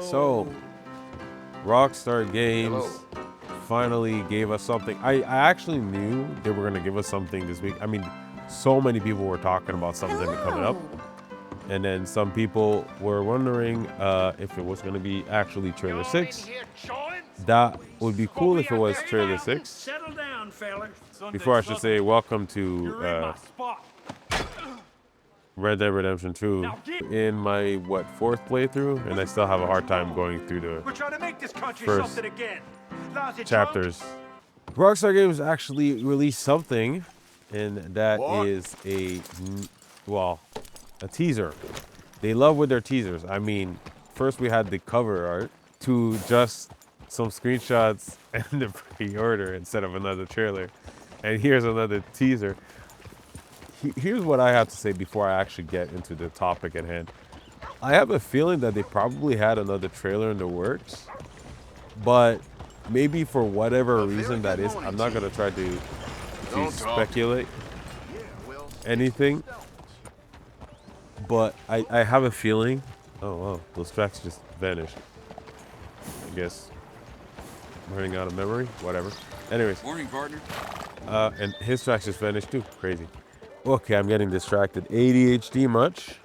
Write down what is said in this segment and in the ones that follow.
So, Rockstar Games finally gave us something. I actually knew they were going to give us something this week. I mean, so many people were talking about something coming up. And then some people were wondering if it was going to be actually Trailer 6. That would be cool if it was Trailer 6. Settle down, fella. Before I should say, welcome to Red Dead Redemption 2 in my, fourth playthrough? And I still have a hard time going through the first chapters. Rockstar Games actually released something, and that is a teaser. They love with their teasers. I mean, first we had the cover art to just some screenshots and the pre-order instead of another trailer. And here's another teaser. Here's what I have to say before I actually get into the topic at hand. I have a feeling that they probably had another trailer in the works, but maybe for whatever reason that is, I'm not going to try to speculate anything, but I have a feeling. Oh, wow, those tracks just vanished. I guess running out of memory, whatever. Anyways. Morning, partner. And his tracks just vanished too, crazy. Okay, I'm getting distracted. ADHD much?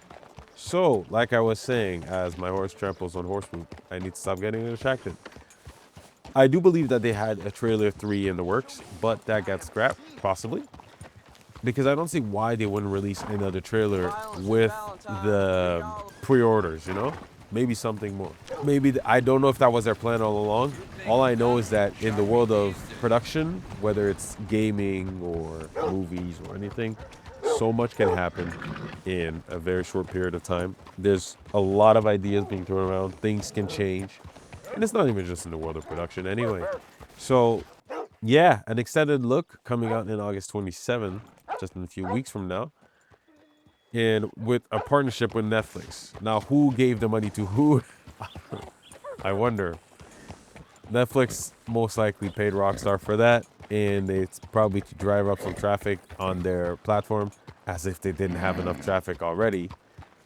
So, like I was saying, as my horse tramples on horse poop, I need to stop getting distracted. I do believe that they had a trailer 3 in the works, but that got scrapped, possibly. Because I don't see why they wouldn't release another trailer with the pre-orders, you know? Maybe something more. Maybe, I don't know if that was their plan all along. All I know is that in the world of production, whether it's gaming or movies or anything, so much can happen in a very short period of time. There's a lot of ideas being thrown around. Things can change. And it's not even just in the world of production anyway. So, yeah, an extended look coming out in August 27th, just in a few weeks from now. And with a partnership with Netflix. Now, who gave the money to who? I wonder. Netflix most likely paid Rockstar for that, and it's probably to drive up some traffic on their platform, as if they didn't have enough traffic already,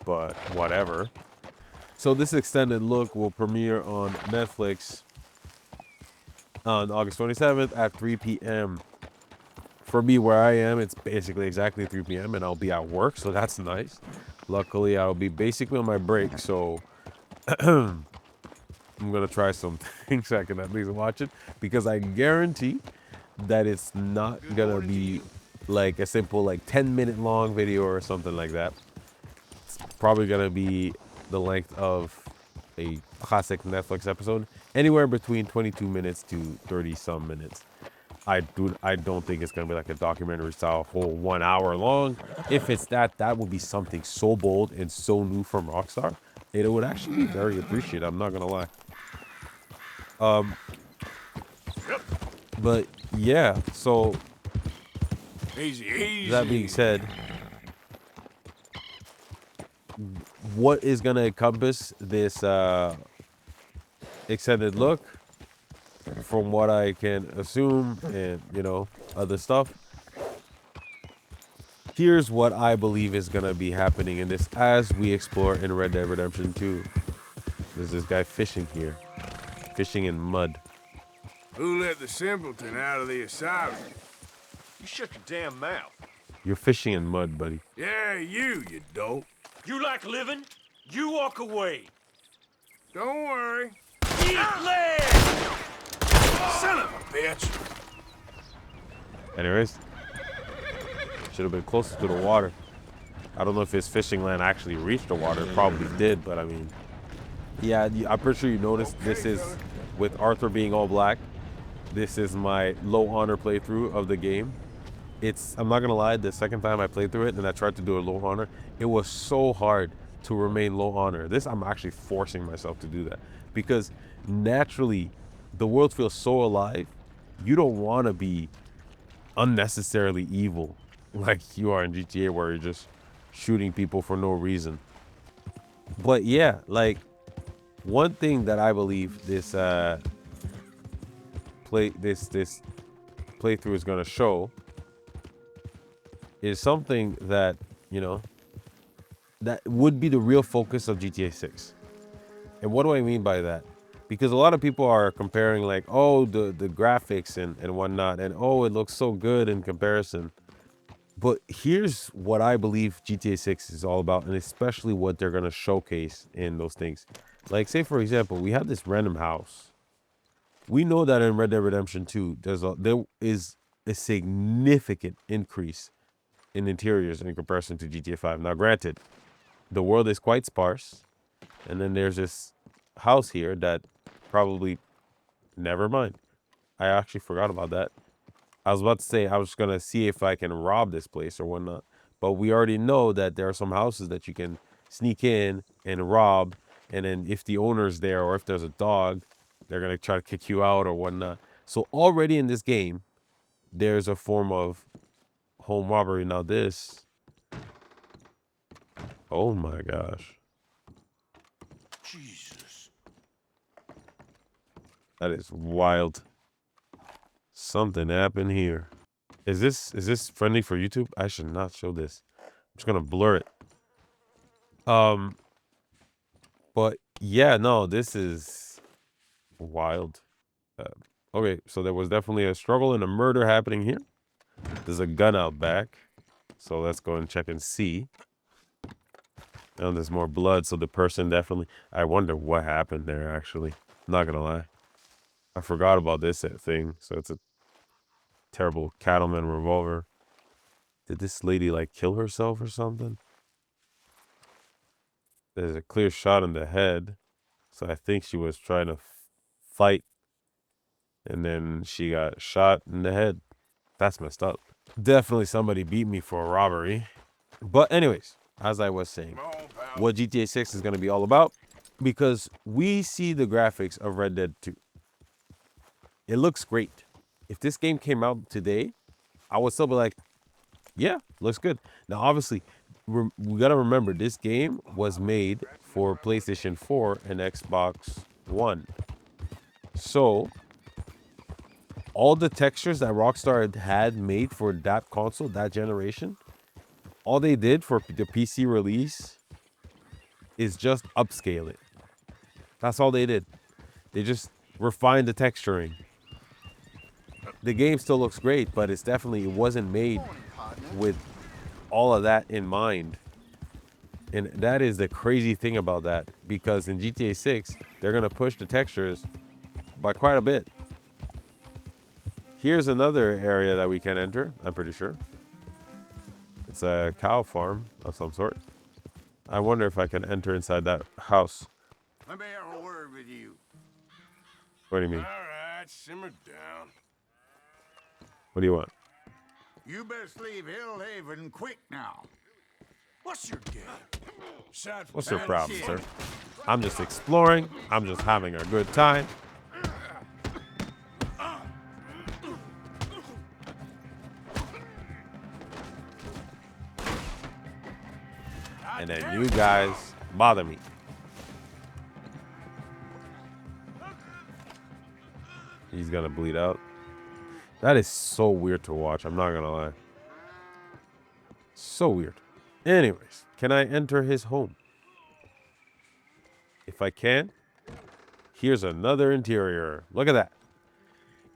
but whatever. So this extended look will premiere on Netflix on August 27th at 3 p.m. For me, where I am, it's basically exactly 3 p.m. and I'll be at work, so that's nice. Luckily, I'll be basically on my break, so I'm gonna try some things so I can at least watch it, because I guarantee that it's not gonna be like a simple 10-minute long video or something like that. It's probably gonna be the length of a classic Netflix episode, anywhere between 22 minutes to 30 some minutes. I don't think it's gonna be like a documentary style whole 1 hour long. If it's that would be something so bold and so new from Rockstar. It would actually be very appreciated, I'm not gonna lie. But yeah, so Easy. that being said, what is gonna encompass this extended look, from what I can assume, and other stuff, here's what I believe is gonna be happening in this as we explore in Red Dead Redemption 2. There's this guy fishing here, fishing in mud. Who let the simpleton out of the asylum? You shut your damn mouth. You're fishing in mud, buddy. Yeah, you dope. You like living? You walk away. Don't worry. Eat lead! Son of a bitch. Anyways, should have been closer to the water. I don't know if his fishing line actually reached the water. It probably did, but I mean, yeah, I'm pretty sure you noticed this is, with Arthur being all black, this is my low honor playthrough of the game. I'm not gonna lie, the second time I played through it and I tried to do a low honor, it was so hard to remain low honor. This, I'm actually forcing myself to do that, because naturally the world feels so alive. You don't want to be unnecessarily evil like you are in GTA, where you're just shooting people for no reason. But yeah, one thing that I believe this playthrough is going to show is something that, that would be the real focus of GTA 6. And what do I mean by that? Because a lot of people are comparing like, oh, the graphics and whatnot, and oh, it looks so good in comparison. But here's what I believe GTA 6 is all about, and especially what they're gonna showcase in those things. Like, say for example, we have this random house. We know that in Red Dead Redemption 2, there is a significant increase in interiors in comparison to GTA 5. Now, granted, the world is quite sparse, and then there's this house here that probably, never mind. I actually forgot about that. I was about to say I was gonna see if I can rob this place or whatnot, but we already know that there are some houses that you can sneak in and rob, and then if the owner's there or if there's a dog, they're gonna try to kick you out or whatnot. So already in this game, there's a form of home robbery. Now this, oh my gosh, Jesus. that is wild. Something happened here. Is this friendly for YouTube? I should not show this. I'm just gonna blur it. But yeah, no, this is wild. Uh, okay, so there was definitely a struggle and a murder happening here. There's a gun out back, so let's go and check and see. And there's more blood, so the person definitely. I wonder what happened there. Actually, not gonna lie, I forgot about this thing. So it's a terrible cattleman revolver. Did this lady like kill herself or something? There's a clear shot in the head. So I think she was trying to fight, and then she got shot in the head. That's messed up. Definitely somebody beat me for a robbery. But anyways, as I was saying, Come on, pal. what GTA 6 is going to be all about, because we see the graphics of Red Dead 2. It looks great. If this game came out today, I would still be like, yeah, looks good. Now, obviously, we got to remember this game was made for PlayStation 4 and Xbox One. So, all the textures that Rockstar had made for that console, that generation, all they did for the PC release is just upscale it. That's all they did. They just refined the texturing. The game still looks great, but it wasn't made with all of that in mind. And that is the crazy thing about that, because in GTA 6, they're going to push the textures by quite a bit. Here's another area that we can enter, I'm pretty sure. It's a cow farm of some sort. I wonder if I can enter inside that house. Let me have a word with you. What do you mean? All right, simmer down. What do you want? You best leave Hillhaven quick now. What's your game? Aside from What's your that, problem, shit. sir? I'm just exploring. I'm just having a good time. And then you guys bother me. He's gonna bleed out. That is so weird to watch. I'm not gonna lie. So weird. Anyways, can I enter his home? If I can, here's another interior. Look at that.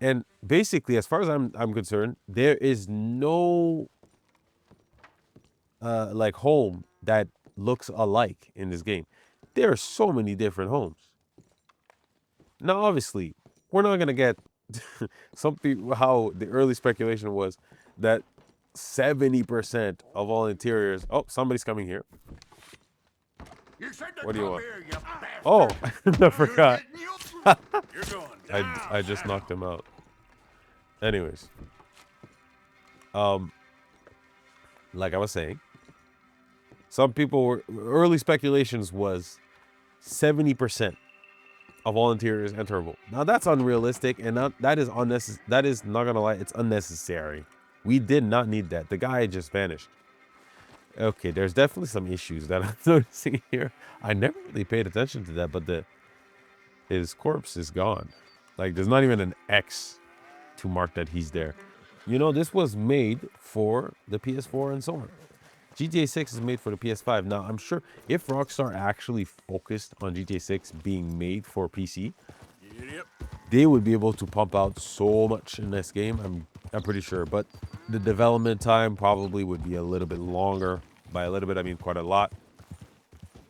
And basically, as far as I'm concerned, there is no like home that looks alike in this game. There are so many different homes. Now, obviously, we're not gonna get some people. How the early speculation was that 70% of all interiors. Oh, somebody's coming here. You said to What do you come want? here, you bastard. Oh, I forgot. you're going down. I just knocked him out. Anyways, like I was saying, some people were early speculations was 70% of all interiors enterable. Now that's unrealistic, and that is unnecessary. That is, not gonna lie, it's unnecessary. We did not need that. The guy just vanished. Okay, there's definitely some issues that I'm noticing here. I never really paid attention to that, but his corpse is gone. Like, there's not even an X to mark that he's there. You know, this was made for the PS4 and so on. GTA 6 is made for the PS5. Now, I'm sure if Rockstar actually focused on GTA 6 being made for PC, Yep. they would be able to pump out so much in this game. I'm pretty sure. But the development time probably would be a little bit longer. By a little bit, I mean quite a lot.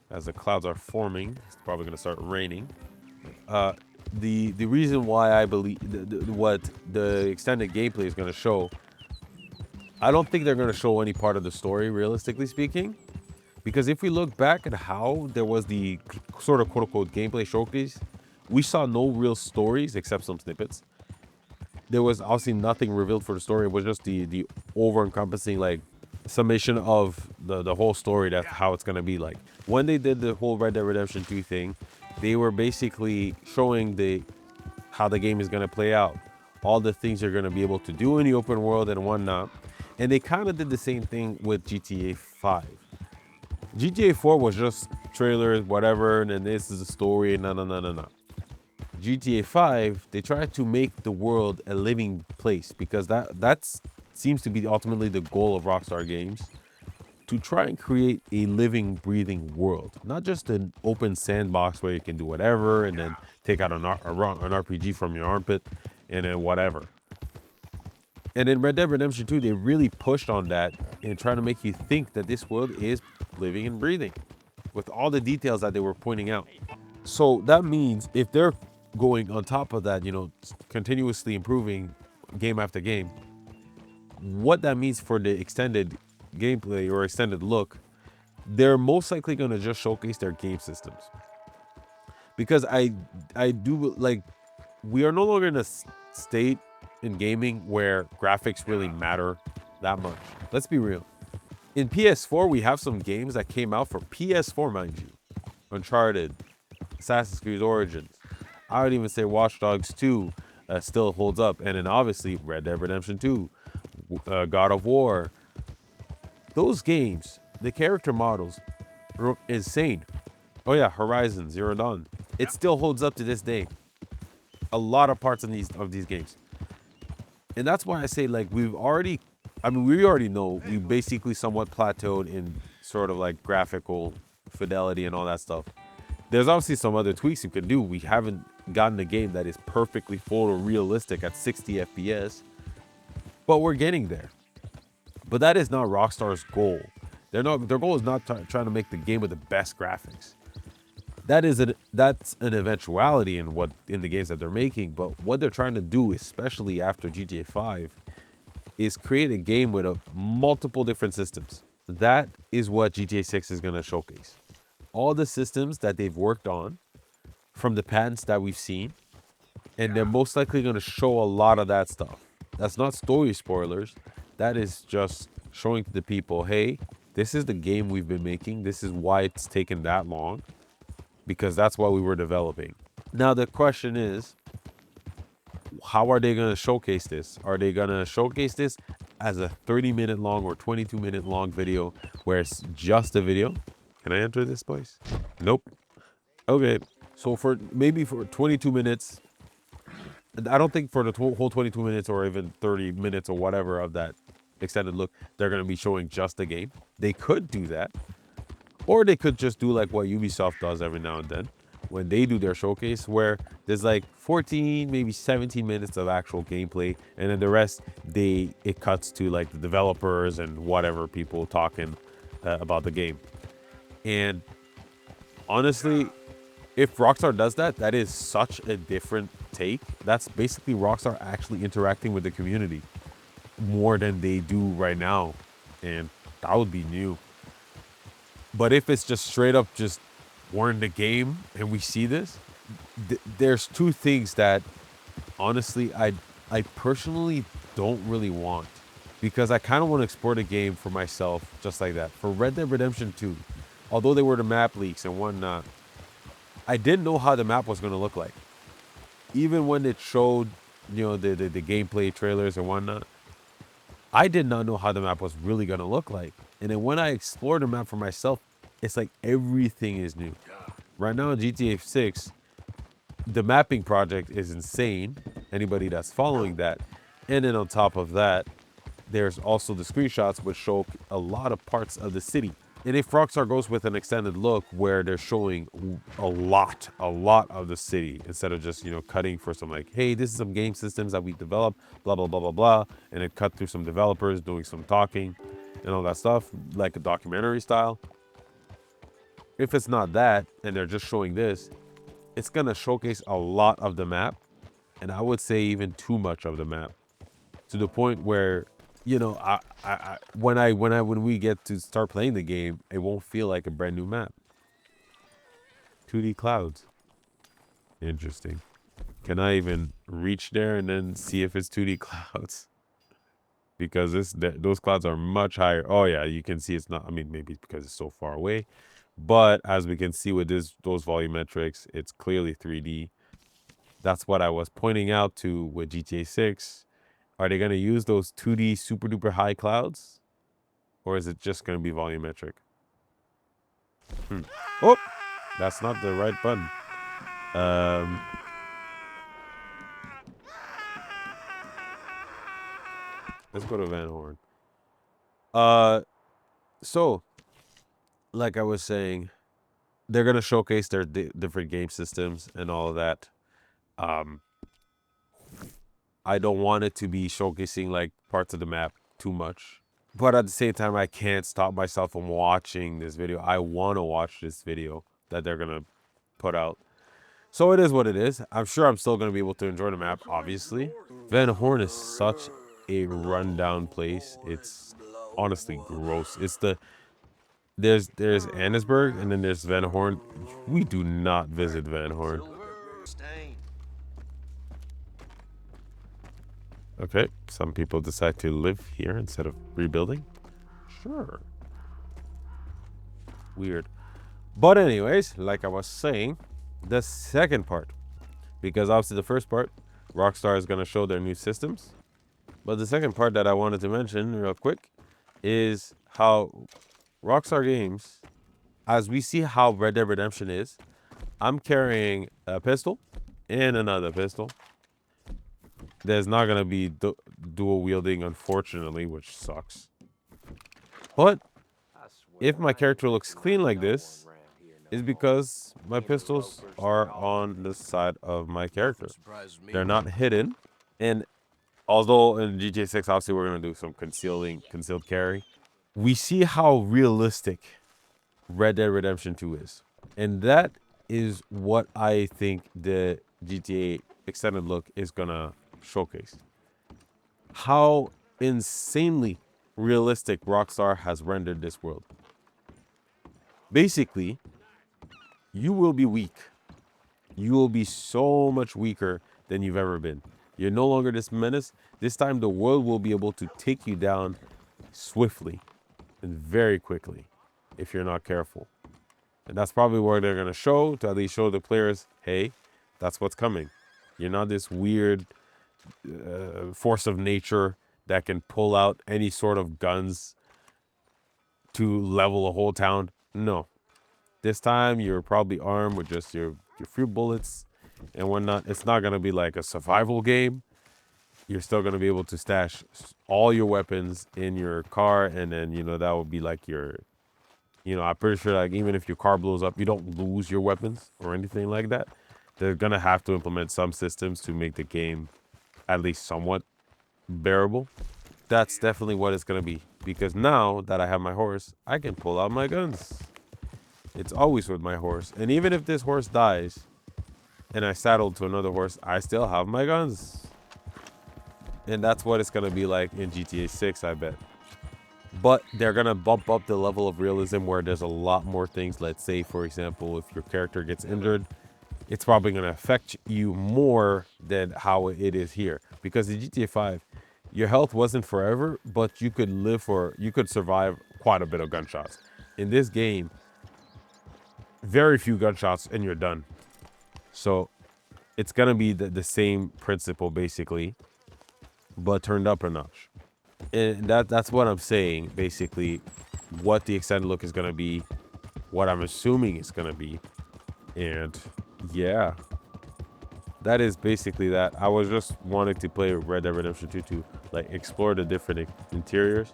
As the clouds are forming, it's probably going to start raining. The reason why I believe what the extended gameplay is going to show, I don't think they're going to show any part of the story, realistically speaking. Because if we look back at how there was the sort of quote-unquote gameplay showcase, we saw no real stories except some snippets. There was obviously nothing revealed for the story. It was just the over-encompassing like summation of the whole story. That's how it's gonna be like. When they did the whole Red Dead Redemption 2 thing, they were basically showing how the game is gonna play out, all the things you're gonna be able to do in the open world and whatnot. And they kind of did the same thing with GTA 5. GTA 4 was just trailers, whatever, and then this is a story, no. GTA 5, they tried to make the world a living place because that seems to be ultimately the goal of Rockstar Games, to try and create a living, breathing world, not just an open sandbox where you can do whatever and then take out an RPG from your armpit and then whatever. And in Red Dead Redemption 2, they really pushed on that and trying to make you think that this world is living and breathing with all the details that they were pointing out. So that means if they're going on top of that, continuously improving game after game, what that means for the extended gameplay or extended look, they're most likely going to just showcase their game systems. Because I do like, we are no longer in a state in gaming where graphics really matter that much. Let's be real. In PS4, we have some games that came out for PS4, mind you. Uncharted, Assassin's Creed Origins. I would even say Watch Dogs 2 still holds up. And then obviously Red Dead Redemption 2, God of War. Those games, the character models are insane. Oh yeah, Horizon Zero Dawn. It still holds up to this day. A lot of parts of these games. And that's why I say, like, we already know we basically somewhat plateaued in sort of like graphical fidelity and all that stuff. There's obviously some other tweaks you can do. We haven't gotten a game that is perfectly photorealistic at 60 FPS, but we're getting there. But that is not Rockstar's goal. Their goal is not trying to make the game with the best graphics. That's an eventuality in the games that they're making. But what they're trying to do, especially after GTA 5, is create a game with multiple different systems. That is what GTA 6 is going to showcase. All the systems that they've worked on from the patents that we've seen, and they're most likely going to show a lot of that stuff. That's not story spoilers. That is just showing to the people, hey, this is the game we've been making. This is why it's taken that long, because that's what we were developing. Now the question is, how are they going to showcase this? Are they going to showcase this as a 30-minute long or 22-minute long video where it's just a video? Can I enter this place? Nope. Okay. So for 22 minutes, I don't think for the whole 22 minutes or even 30 minutes or whatever of that extended look, they're going to be showing just the game. They could do that. Or they could just do like what Ubisoft does every now and then when they do their showcase, where there's like 14, maybe 17 minutes of actual gameplay. And then the rest, it cuts to like the developers and whatever people talking about the game. And honestly, if Rockstar does that, that is such a different take. That's basically Rockstar actually interacting with the community more than they do right now. And that would be new. But if it's just straight up just we're in the game and we see this, there's two things that honestly I personally don't really want, because I kind of want to explore the game for myself just like that. For Red Dead Redemption 2, although they were the map leaks and whatnot, I didn't know how the map was going to look like. Even when it showed, the gameplay trailers and whatnot, I did not know how the map was really going to look like. And then when I explored the map for myself, it's like everything is new. Right now in GTA 6, the mapping project is insane. Anybody that's following that. And then on top of that, there's also the screenshots which show a lot of parts of the city. And if Rockstar goes with an extended look where they're showing a lot of the city instead of just, you know, cutting for some like, hey, this is some game systems that we developed, blah, blah, blah, blah, blah. And then cut through some developers doing some talking and all that stuff, like a documentary style. If it's not that, and they're just showing this, it's going to showcase a lot of the map. And I would say even too much of the map, to the point where, you know, when we get to start playing the game, it won't feel like a brand new map. 2D clouds. Interesting. Can I even reach there and then see if it's 2D clouds? Because those clouds are much higher. Oh yeah, you can see it's not. I mean, maybe it's because it's so far away, but as we can see with those volumetrics, it's clearly 3D. That's what I was pointing out to with GTA 6. Are they going to use those 2D super duper high clouds? Or is it just going to be volumetric? Oh, that's not the right button. Let's go to Van Horn. So, like I was saying, they're going to showcase their different game systems and all of that. I don't want it to be showcasing like parts of the map too much. But at the same time, I can't stop myself from watching this video. I want to watch this video that they're going to put out. So it is what it is. I'm sure I'm still going to be able to enjoy the map, obviously. Van Horn is such a rundown place. It's honestly gross. It's there's Annesburg and then there's Van Horn. We do not visit Van Horn. Okay, some people decide to live here instead of rebuilding. Sure. Weird. But anyways, like I was saying, the second part, because obviously the first part, Rockstar is going to show their new systems. But the second part that I wanted to mention real quick is how Rockstar Games, as we see how Red Dead Redemption is, I'm carrying a pistol and another pistol. There's not going to be dual wielding, unfortunately, which sucks. But if my character looks clean like this, is because my pistols are on the side of my character. They're not hidden. And although in GTA 6, obviously, we're going to do some concealed carry, we see how realistic Red Dead Redemption 2 is. And that is what I think the GTA extended look is going to showcase. How insanely realistic Rockstar has rendered this world. Basically, you will be weak. You will be so much weaker than you've ever been. You're no longer this menace. This time the world will be able to take you down swiftly and very quickly if you're not careful. And that's probably where they're going to show, to at least show the players, hey, that's what's coming. You're not this weird force of nature that can pull out any sort of guns to level a whole town. No. This time you're probably armed with just your few bullets and whatnot. It's not going to be like a survival game. You're still going to be able to stash all your weapons in your car, and then, you know, that would be like your, you know, I'm pretty sure like even if your car blows up, you don't lose your weapons or anything like that. They're going to have to implement some systems to make the game at least somewhat bearable. That's definitely what it's going to be, because now that I have my horse, I can pull out my guns. It's always with my horse. And even if this horse dies and I saddle to another horse, I still have my guns. And that's what it's going to be like in GTA 6, I bet. But they're going to bump up the level of realism where there's a lot more things. Let's say, for example, if your character gets injured, it's probably going to affect you more than how it is here. Because in GTA 5, your health wasn't forever, but you could survive quite a bit of gunshots. In this game, very few gunshots and you're done. So it's going to be the same principle, basically, but turned up a notch. And that's what I'm saying, basically, what the extended look is going to be, what I'm assuming it's going to be. And yeah, that is basically that. I was just wanting to play Red Dead Redemption 2 to like explore the different interiors.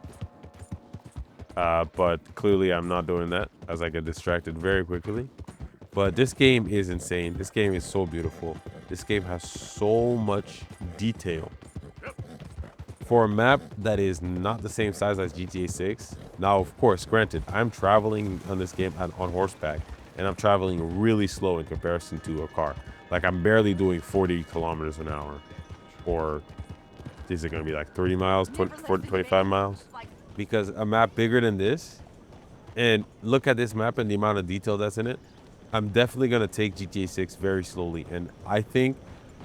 But clearly I'm not doing that as I get distracted very quickly. But this game is insane. This game is so beautiful. This game has so much detail. For a map that is not the same size as GTA 6. Now, of course, granted, I'm traveling on this game on horseback, and I'm traveling really slow in comparison to a car. Like, I'm barely doing 40 kilometers an hour. Or is it going to be like 30 miles, 25 miles? Because a map bigger than this, and look at this map and the amount of detail that's in it, I'm definitely going to take GTA 6 very slowly. And I think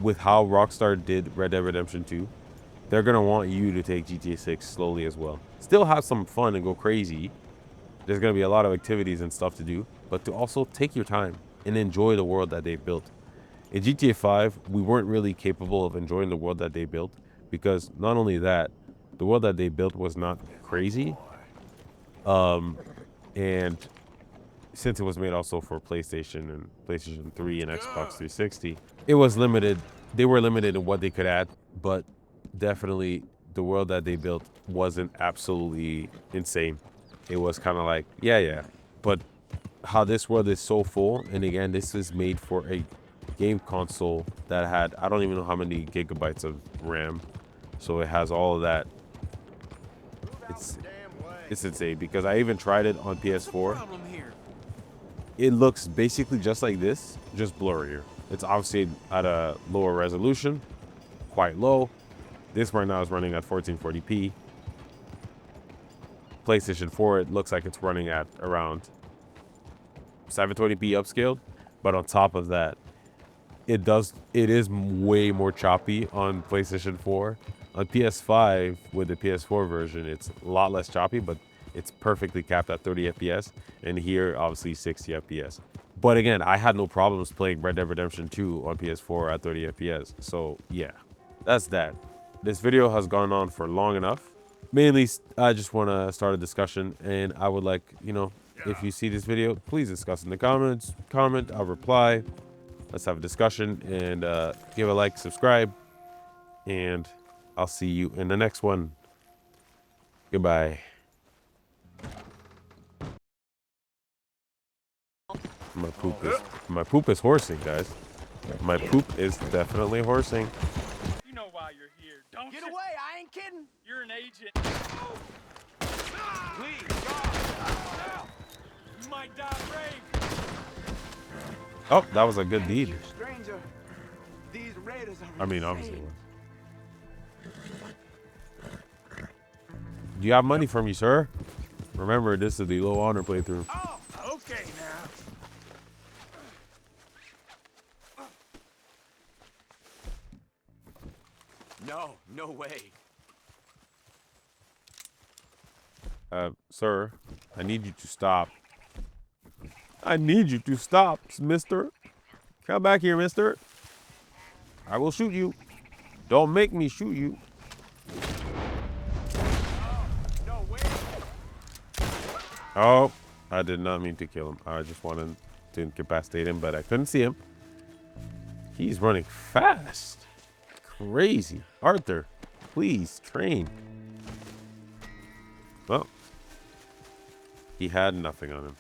with how Rockstar did Red Dead Redemption 2, they're going to want you to take GTA 6 slowly as well. Still have some fun and go crazy. There's going to be a lot of activities and stuff to do, but to also take your time and enjoy the world that they've built. In GTA 5, we weren't really capable of enjoying the world that they built because not only that, the world that they built was not crazy. And since it was made also for PlayStation and PlayStation 3 and Xbox 360, it was limited. They were limited in what they could add, but definitely the world that they built wasn't absolutely insane. It was kind of like, yeah. But how this world is so full, and again, this is made for a game console that had, I don't even know how many gigabytes of RAM. So it has all of that. It's insane because I even tried it on PS4. It looks basically just like this, just blurrier. It's obviously at a lower resolution, quite low. This right now is running at 1440p. PlayStation 4, it looks like it's running at around 720p upscaled. But on top of that, it is way more choppy on PlayStation 4. On PS5, with the PS4 version, it's a lot less choppy, but it's perfectly capped at 30 FPS. And here, obviously, 60 FPS. But again, I had no problems playing Red Dead Redemption 2 on PS4 at 30 FPS. So yeah, that's that. This video has gone on for long enough. Mainly, I just want to start a discussion, and I would like, if you see this video, please discuss in the comments. Comment, I'll reply. Let's have a discussion, and give a like, subscribe, and I'll see you in the next one. Goodbye. My poop is horsing, guys. My poop is definitely horsing. You know why you're here, don't Get you? away, I ain't kidding. You're an agent. Please, God. You might die brave. Oh, that was a good deed. You stranger. These raiders are I mean, insane. obviously. Do you have money for me, sir? Remember, this is the low honor playthrough. Oh, okay now. No way. Sir, I need you to stop. I need you to stop, mister. Come back here, mister. I will shoot you. Don't make me shoot you. No way. Oh, I did not mean to kill him. I just wanted to incapacitate him, but I couldn't see him. He's running fast. Crazy. Arthur, please train. Well, he had nothing on him.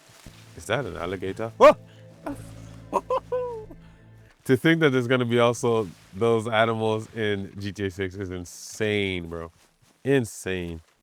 Is that an alligator? Whoa! To think that there's going to be also those animals in GTA 6 is insane, bro. Insane.